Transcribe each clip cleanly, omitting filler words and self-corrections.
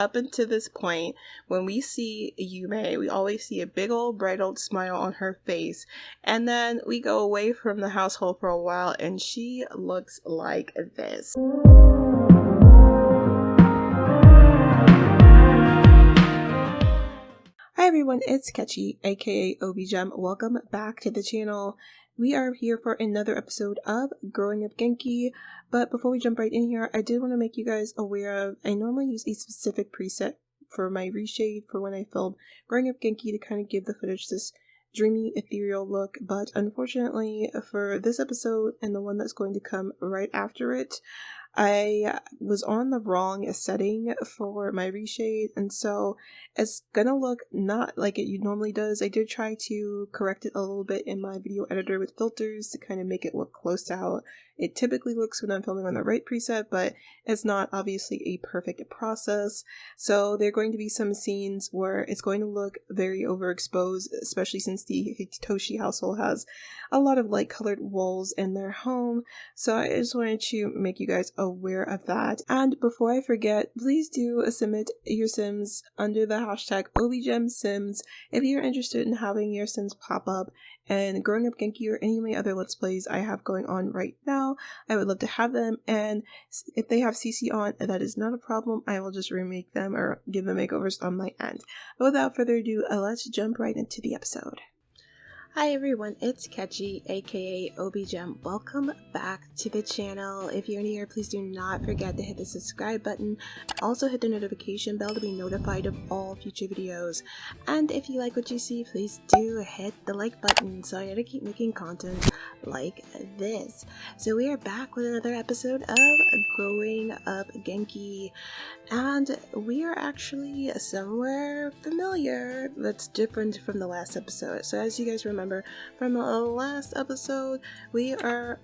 Up until this point, when we see Yume, we always see a big old bright old smile on her face, and then we go away from the household for a while and she looks like this. Hi everyone, it's Kechi, aka OBiGem. Welcome back to the channel. We are here for another episode of Growing Up Genki, but before we jump right in here, I did want to make you guys aware of, I normally use a specific preset for my reshade for when I film Growing Up Genki to kind of give the footage this dreamy, ethereal look, but unfortunately for this episode and the one that's going to come right after it, I was on the wrong setting for my reshade, and so it's gonna look not like it normally does. I did try to correct it a little bit in my video editor with filters to kind of make it look close to how it typically looks when I'm filming on the right preset, but it's not obviously a perfect process. So there are going to be some scenes where it's going to look very overexposed, especially since the Hitoshi household has a lot of light colored walls in their home. So I just wanted to make you guys aware of that. And before I forget, please do submit your sims under the hashtag OBiGemSims if you're interested in having your sims pop up and Growing Up Genki or any of my other Let's Plays I have going on right now. I would love to have them, and if they have CC on, that is not a problem. I will just remake them or give them makeovers on my end. But without further ado, let's jump right into the episode. Hi everyone, it's Kechi, aka OBiGem. Welcome back to the channel. If you're new here, please do not forget to hit the subscribe button. Also hit the notification bell to be notified of all future videos. And if you like what you see, please do hit the like button so I gotta keep making content like this. So we are back with another episode of Growing Up Genki. And we are actually somewhere familiar that's different from the last episode. So as you guys remember from the last episode, we're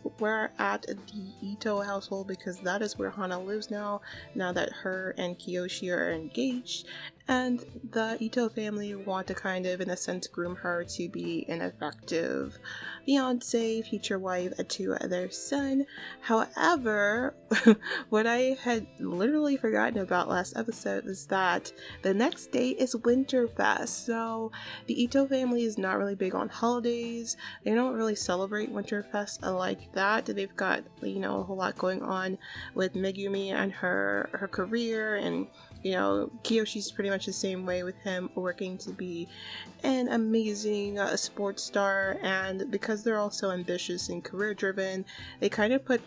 at the Ito household because that is where Hana lives now that her and Kiyoshi are engaged. And the Ito family want to kind of, in a sense, groom her to be an effective fiance, future wife to their son. However, what I had literally forgotten about last episode is that the next day is Winterfest. So the Ito family is not really big on holidays. They don't really celebrate Winterfest like that. They've got, a whole lot going on with Megumi and her career, and Kiyoshi's pretty much the same way with him, working to be an amazing sports star. And because they're all so ambitious and career driven, they kind of put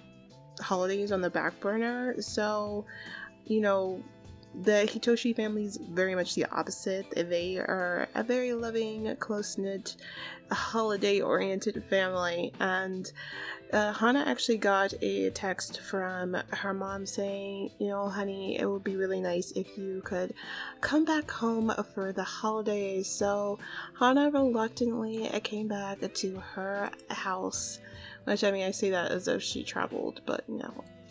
holidays on the back burner. So, the Hitoshi family is very much the opposite. They are a very loving, close-knit, holiday-oriented family, and Hana actually got a text from her mom saying, honey, it would be really nice if you could come back home for the holidays. So Hana reluctantly came back to her house, which, I say that as if she traveled, but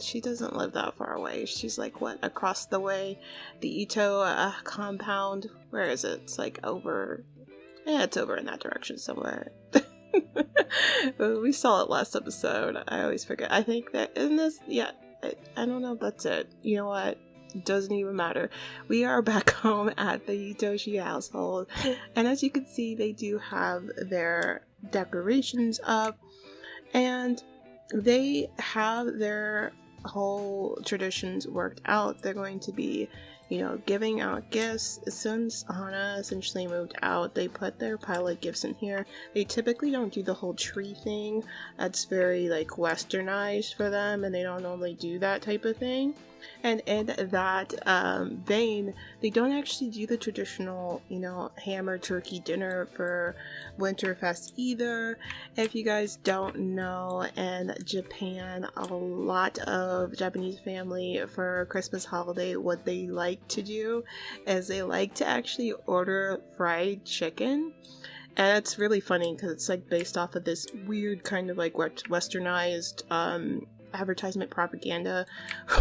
she doesn't live that far away. She's across the way. The Ito compound, where is it? It's over, it's over in that direction somewhere. We saw it last episode. I always forget. I think that in this, I don't know if that's it. You know what? It doesn't even matter. We are back home at the Hitoshi household, and as you can see, they do have their decorations up, and they have their whole traditions worked out. They're going to be, giving out gifts. Since Hana essentially moved out, they put their pilot gifts in here. They typically don't do the whole tree thing. That's very westernized for them, and they don't normally do that type of thing. And in that vein, they don't actually do the traditional, ham or turkey dinner for Winterfest either. If you guys don't know, in Japan, a lot of Japanese family for Christmas holiday, what they like to do is they like to actually order fried chicken. And it's really funny because it's based off of this weird kind of westernized advertisement propaganda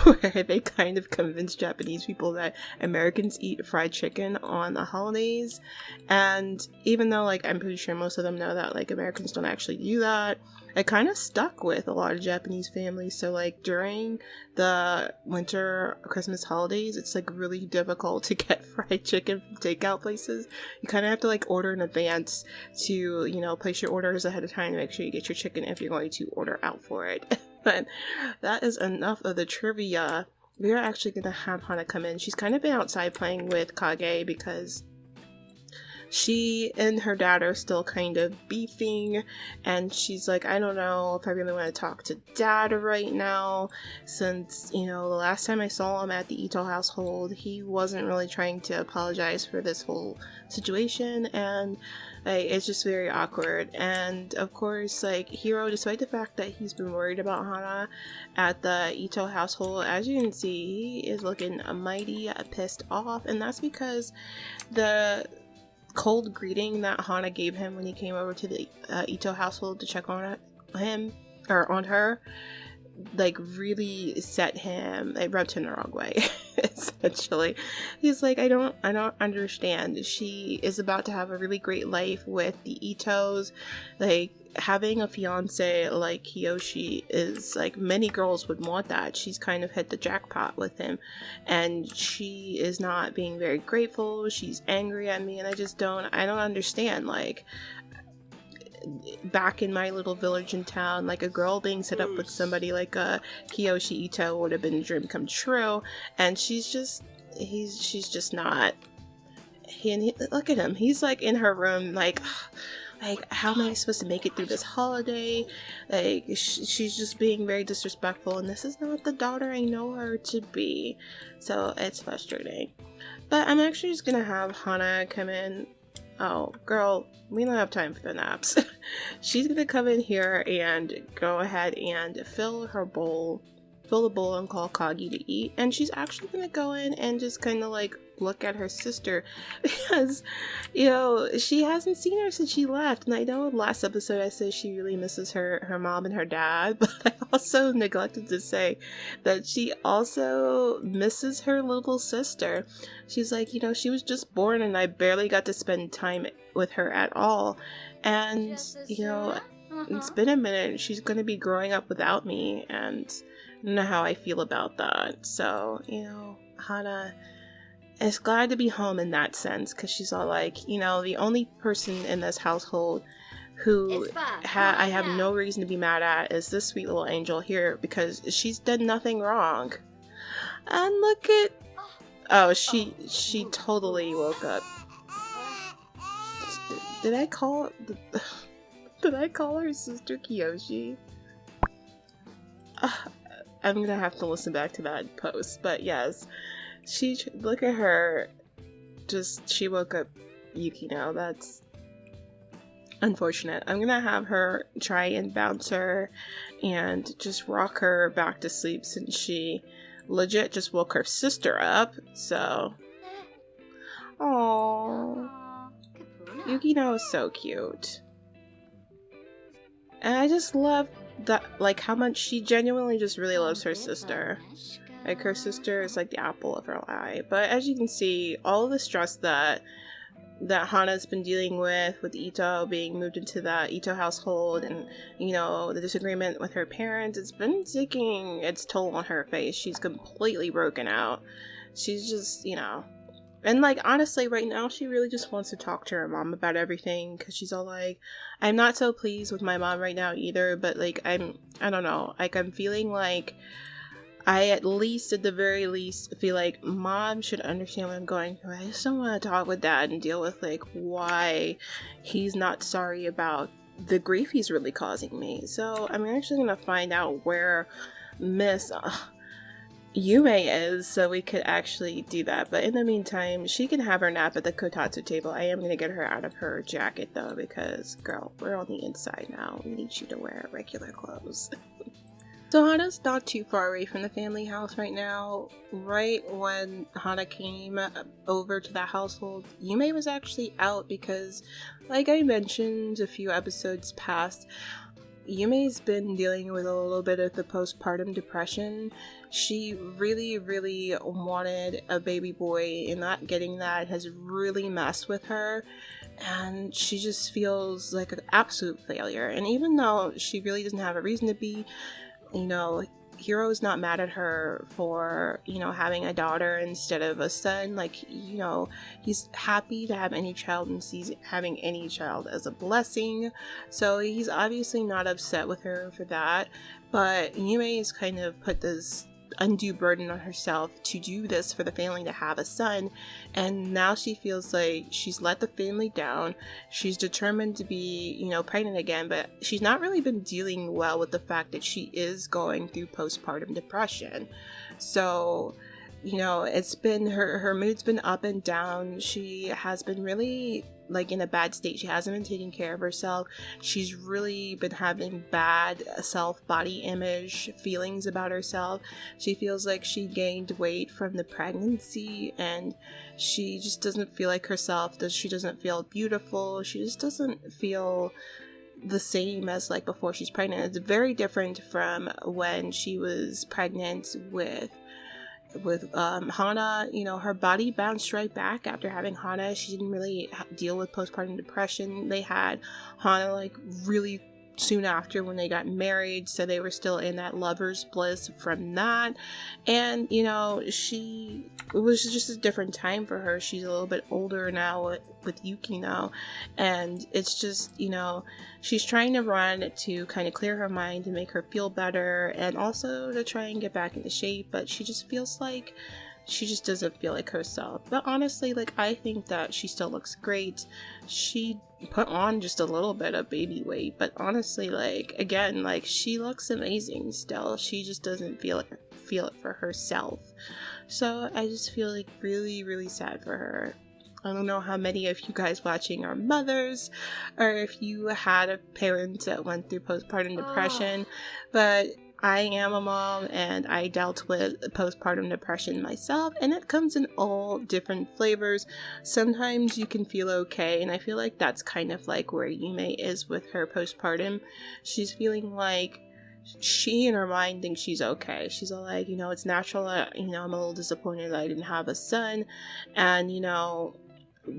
where they kind of convince Japanese people that Americans eat fried chicken on the holidays. And even though, like, I'm pretty sure most of them know that, like, Americans don't actually do that, it kind of stuck with a lot of Japanese families. So, like, during the winter Christmas holidays, it's, like, really difficult to get fried chicken from takeout places. You kind of have to, like, order in advance to, you know, place your orders ahead of time to make sure you get your chicken if you're going to order out for it. But that is enough of the trivia. We are actually going to have Hana come in. She's kind of been outside playing with Kage because she and her dad are still kind of beefing, and she's like, I don't know if I really want to talk to dad right now, since, you know, the last time I saw him at the Ito household, he wasn't really trying to apologize for this whole situation, and like, it's just very awkward. And of course, like, Hiro, despite the fact that he's been worried about Hana at the Ito household, as you can see, he is looking mighty pissed off, and that's because the cold greeting that Hana gave him when he came over to the Ito household to check on him, or on her, like, really set him, it rubbed him the wrong way. Essentially, he's like, I don't understand. She is about to have a really great life with the Itos. Like, having a fiance like Hitoshi is, like, many girls would want that. She's kind of hit the jackpot with him, and she is not being very grateful. She's angry at me, and I don't understand. Like, back in my little village in town, like, a girl being set up with somebody like a Kiyoshi Ito would have been a dream come true, and she's just not. Look at him, he's like in her room, like, how am I supposed to make it through this holiday? Like, she's just being very disrespectful, and this is not the daughter I know her to be, so it's frustrating. But I'm actually just gonna have Hana come in. Oh, girl, we don't have time for the naps. She's gonna come in here and go ahead and fill the bowl and call Kagi to eat. And she's actually gonna go in and just kind of, like, look at her sister because, you know, she hasn't seen her since she left. And I know last episode I said she really misses her mom and her dad, but I also neglected to say that she also misses her little sister. She's like, you know, she was just born and I barely got to spend time with her at all. And, you know, it's been a minute. She's going to be growing up without me, and I don't know how I feel about that. So, you know, Hana is glad to be home in that sense, because she's all like, you know, the only person in this household who I have no reason to be mad at is this sweet little angel here, because she's done nothing wrong. And look at, oh, she totally woke up. Did I call her sister Kiyoshi? I'm gonna have to listen back to that post, but yes, look at her, she woke up Yukino. That's unfortunate. I'm gonna have her try and bounce her and just rock her back to sleep, since she legit just woke her sister up, so. Aww. Yukino is so cute. And I just love that, like, how much she genuinely just really loves her sister. Like, her sister is like the apple of her eye. But as you can see, all the stress that Hana's been dealing with Ito being moved into the Ito household, and, you know, the disagreement with her parents, it's been taking its toll on her face. She's completely broken out. She's just, you know, and, like, honestly, right now, she really just wants to talk to her mom about everything, because she's all like, I'm not so pleased with my mom right now either, but, like, I don't know, like, I'm feeling like I at the very least, feel like mom should understand what I'm going through. I just don't want to talk with dad and deal with, like, why he's not sorry about the grief he's really causing me. So I'm actually going to find out where Miss Yume is, so we could actually do that. But in the meantime, she can have her nap at the kotatsu table. I am going to get her out of her jacket, though, because, girl, we're on the inside now. We need you to wear regular clothes. So Hana's not too far away from the family house right now. Right when Hana came over to that household, Yume was actually out because, like I mentioned a few episodes past, Yume's been dealing with a little bit of the postpartum depression. She really, really wanted a baby boy, and not getting that has really messed with her. And she just feels like an absolute failure. And even though she really doesn't have a reason to be, Hiro's not mad at her for, having a daughter instead of a son. Like, he's happy to have any child and sees having any child as a blessing. So he's obviously not upset with her for that. But Yume has kind of put this undue burden on herself to do this for the family, to have a son, and now she feels like she's let the family down. She's determined to be, pregnant again, but she's not really been dealing well with the fact that she is going through postpartum depression. So, it's been her mood's been up and down. She has been really in a bad state. She hasn't been taking care of herself. She's really been having bad body image feelings about herself. She feels like she gained weight from the pregnancy, and she just doesn't feel like herself. She doesn't feel beautiful. She just doesn't feel the same as before she's pregnant. It's very different from when she was pregnant with Hana. Her body bounced right back after having Hana. She didn't really deal with postpartum depression. They had Hana really soon after when they got married, so they were still in that lover's bliss from that. And it was just a different time for her. She's a little bit older now with Yuki now, and it's just she's trying to run to kind of clear her mind and make her feel better, and also to try and get back into shape, but she just feels like she just doesn't feel like herself. But honestly, I think that she still looks great. She put on just a little bit of baby weight, but honestly, again, she looks amazing still. She just doesn't feel it for herself. So I just feel really, really sad for her. I don't know how many of you guys watching are mothers, or if you had a parent that went through postpartum depression, but I am a mom, and I dealt with postpartum depression myself, and it comes in all different flavors. Sometimes you can feel okay, and I feel like that's kind of where Yume is with her postpartum. She's feeling like she in her mind thinks she's okay. She's all it's natural that, I'm a little disappointed that I didn't have a son, and,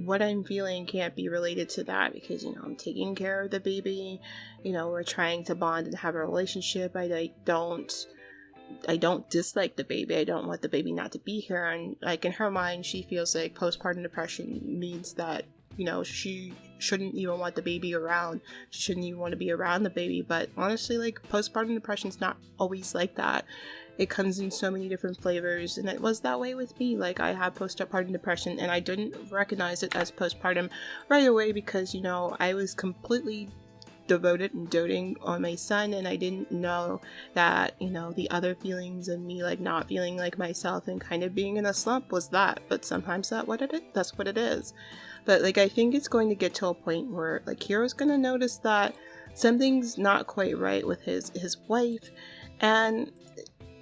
what I'm feeling can't be related to that because, I'm taking care of the baby, we're trying to bond and have a relationship. I don't dislike the baby. I don't want the baby not to be here. And in her mind, she feels like postpartum depression means that, she shouldn't even want the baby around. She shouldn't even want to be around the baby. But honestly, postpartum depression is not always like that. It comes in so many different flavors, and it was that way with me. I had postpartum depression, and I didn't recognize it as postpartum right away because, I was completely devoted and doting on my son, and I didn't know that, the other feelings of me, not feeling like myself and kind of being in a slump was that. But sometimes that's what it is. But, I think it's going to get to a point where, Hiro's going to notice that something's not quite right with his wife, and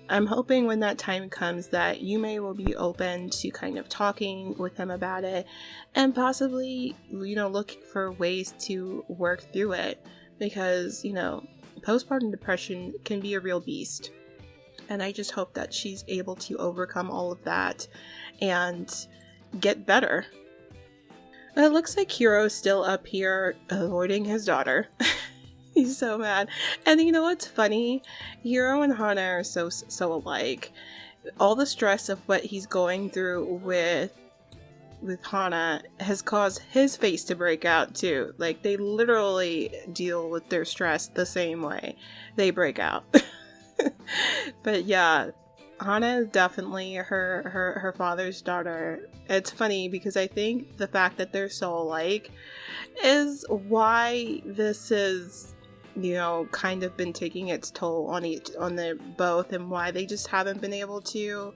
I'm hoping when that time comes that Yume will be open to kind of talking with him about it, and possibly, look for ways to work through it, because, postpartum depression can be a real beast. And I just hope that she's able to overcome all of that and get better. It looks like Hiro's still up here avoiding his daughter. He's so mad. And you know what's funny? Hiro and Hana are so alike. All the stress of what he's going through with Hana has caused his face to break out too. They literally deal with their stress the same way. They break out. But yeah, Hana is definitely her father's daughter. It's funny because I think the fact that they're so alike is why this is, kind of been taking its toll on the both, and why they just haven't been able to,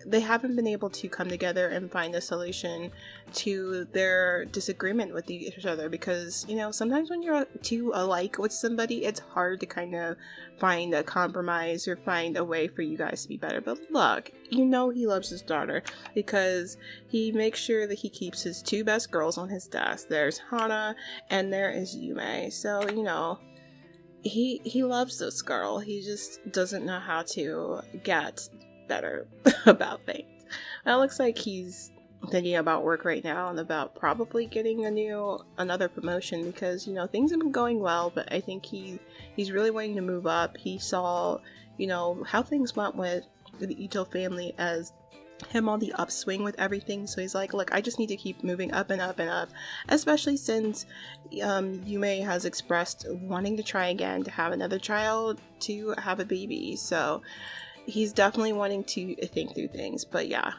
they haven't been able to come together and find a solution to their disagreement with each other, because, you know, sometimes when you're too alike with somebody, it's hard to kind of find a compromise or find a way for you guys to be better. But look, you know he loves his daughter, because he makes sure that he keeps his two best girls on his desk. There's Hana and there is Yume. So, you know, he loves this girl. He just doesn't know how to get better about things. It looks like he's thinking about work right now and about probably getting another promotion, because, you know, things have been going well, but I think he's really wanting to move up. He saw, you know, how things went with the Ito family as him on the upswing with everything, so he's like, look, I just need to keep moving up and up and up, especially since Yume has expressed wanting to try again to have another child, to have a baby. So he's definitely wanting to think through things. But yeah,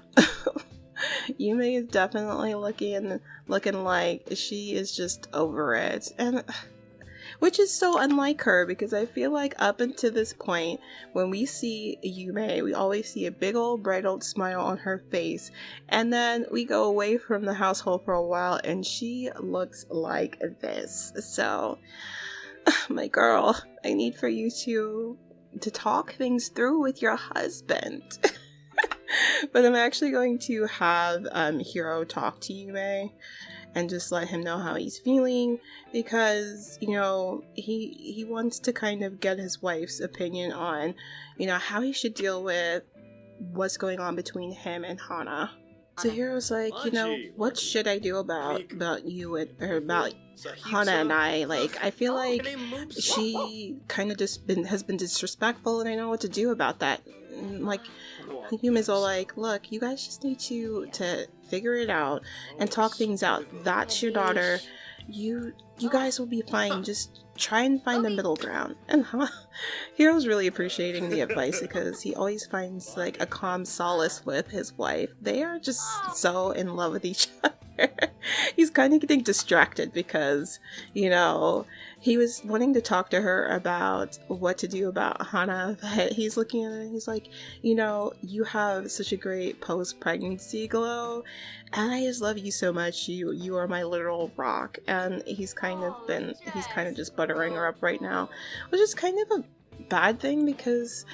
Yume is definitely looking like she is just over it, and which is so unlike her, because I feel like up until this point, when we see Yume, we always see a big old bright old smile on her face, and then we go away from the household for a while and she looks like this. So my girl, I need for you to talk things through with your husband. But I'm actually going to have Hiro talk to Yume and just let him know how he's feeling, because, you know, he wants to kind of get his wife's opinion on, you know, how he should deal with what's going on between him and Hana. So Hiro's like, you know, what should I do about you or about Hana and I? Like, I feel like she kind of just has been disrespectful, and I know what to do about that. Like, Yume's all like, look, you guys just need to figure it out and talk things out. That's your daughter. You guys will be fine. Just try and find the middle ground. And Hiro's really appreciating the advice, because he always finds like a calm solace with his wife. They are just so in love with each other. He's kind of getting distracted because, you know, he was wanting to talk to her about what to do about Hana, but he's looking at her and he's like, you know, you have such a great post-pregnancy glow, and I just love you so much. You are my literal rock. And he's kind of just buttering her up right now, which is kind of a bad thing, because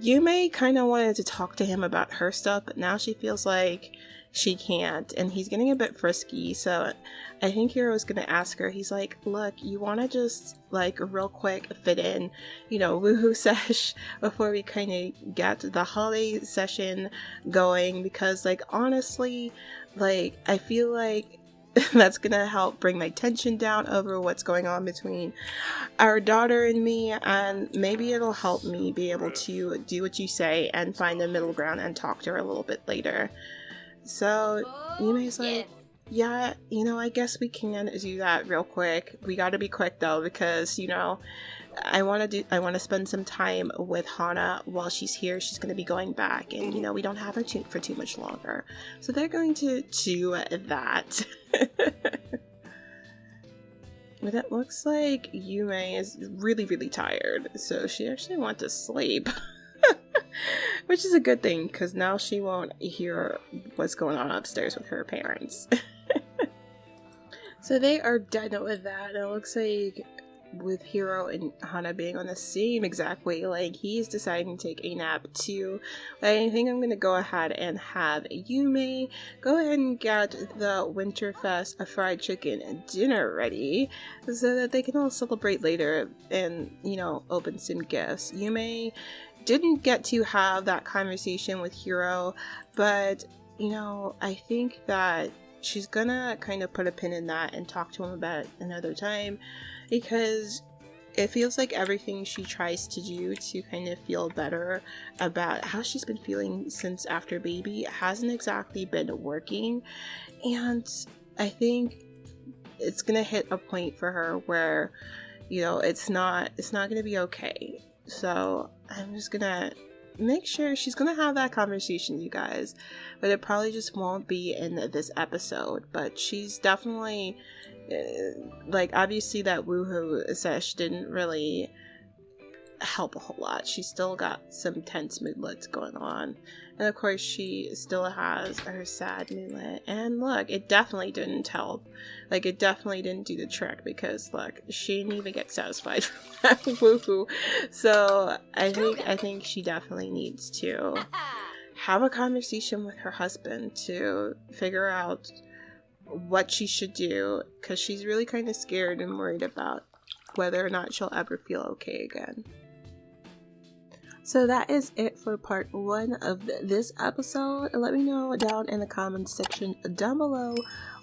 Yume kind of wanted to talk to him about her stuff, but now she feels like she can't, and he's getting a bit frisky. So I think Hiro's gonna ask her, he's like, look, you want to just like real quick fit in, you know, woohoo sesh before we kind of get the holiday session going, because like honestly, like I feel like that's gonna help bring my tension down over what's going on between our daughter and me, and maybe it'll help me be able to do what you say and find the middle ground and talk to her a little bit later. So Yume's like, yeah, you know, I guess we can do that real quick. We gotta be quick though, because, you know, I want to spend some time with Hana while she's here. She's going to be going back, and, you know, we don't have her for too much longer. So they're going to do that. But it looks like Yume is really, really tired, so she actually wants to sleep. Which is a good thing, because now she won't hear what's going on upstairs with her parents. So they are done with that. It looks like with Hiro and Hana being on the same exact way, like he's deciding to take a nap too. But I think I'm going to go ahead and have Yume go ahead and get the Winterfest fried chicken dinner ready, so that they can all celebrate later and, you know, open some gifts. Yume didn't get to have that conversation with Hiro, but, you know, I think that she's gonna kind of put a pin in that and talk to him about it another time, because it feels like everything she tries to do to kind of feel better about how she's been feeling since after baby hasn't exactly been working. And I think it's gonna hit a point for her where, you know, it's not gonna be okay. So I'm just gonna make sure she's gonna have that conversation, you guys, but it probably just won't be in this episode. But she's definitely like, obviously that woohoo sesh didn't really help a whole lot. She's still got some tense moodlets going on, And of course, she still has her sad moonlit. And look, it definitely didn't help. Like, it definitely didn't do the trick because, look, she didn't even get satisfied from that woohoo. So I think she definitely needs to have a conversation with her husband to figure out what she should do, because she's really kind of scared and worried about whether or not she'll ever feel okay again. So that is it for part 1 of this episode. Let me know down in the comments section down below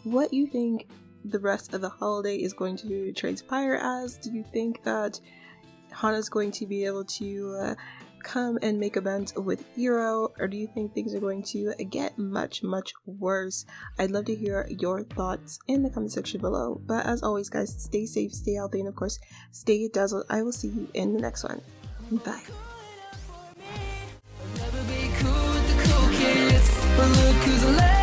what you think the rest of the holiday is going to transpire as. Do you think that Hana's going to be able to come and make amends with Hiro, or do you think things are going to get much worse? I'd love to hear your thoughts in the comment section below. But as always, guys, stay safe, stay healthy, and of course, stay dazzled. I will see you in the next one. Bye. But look who's left.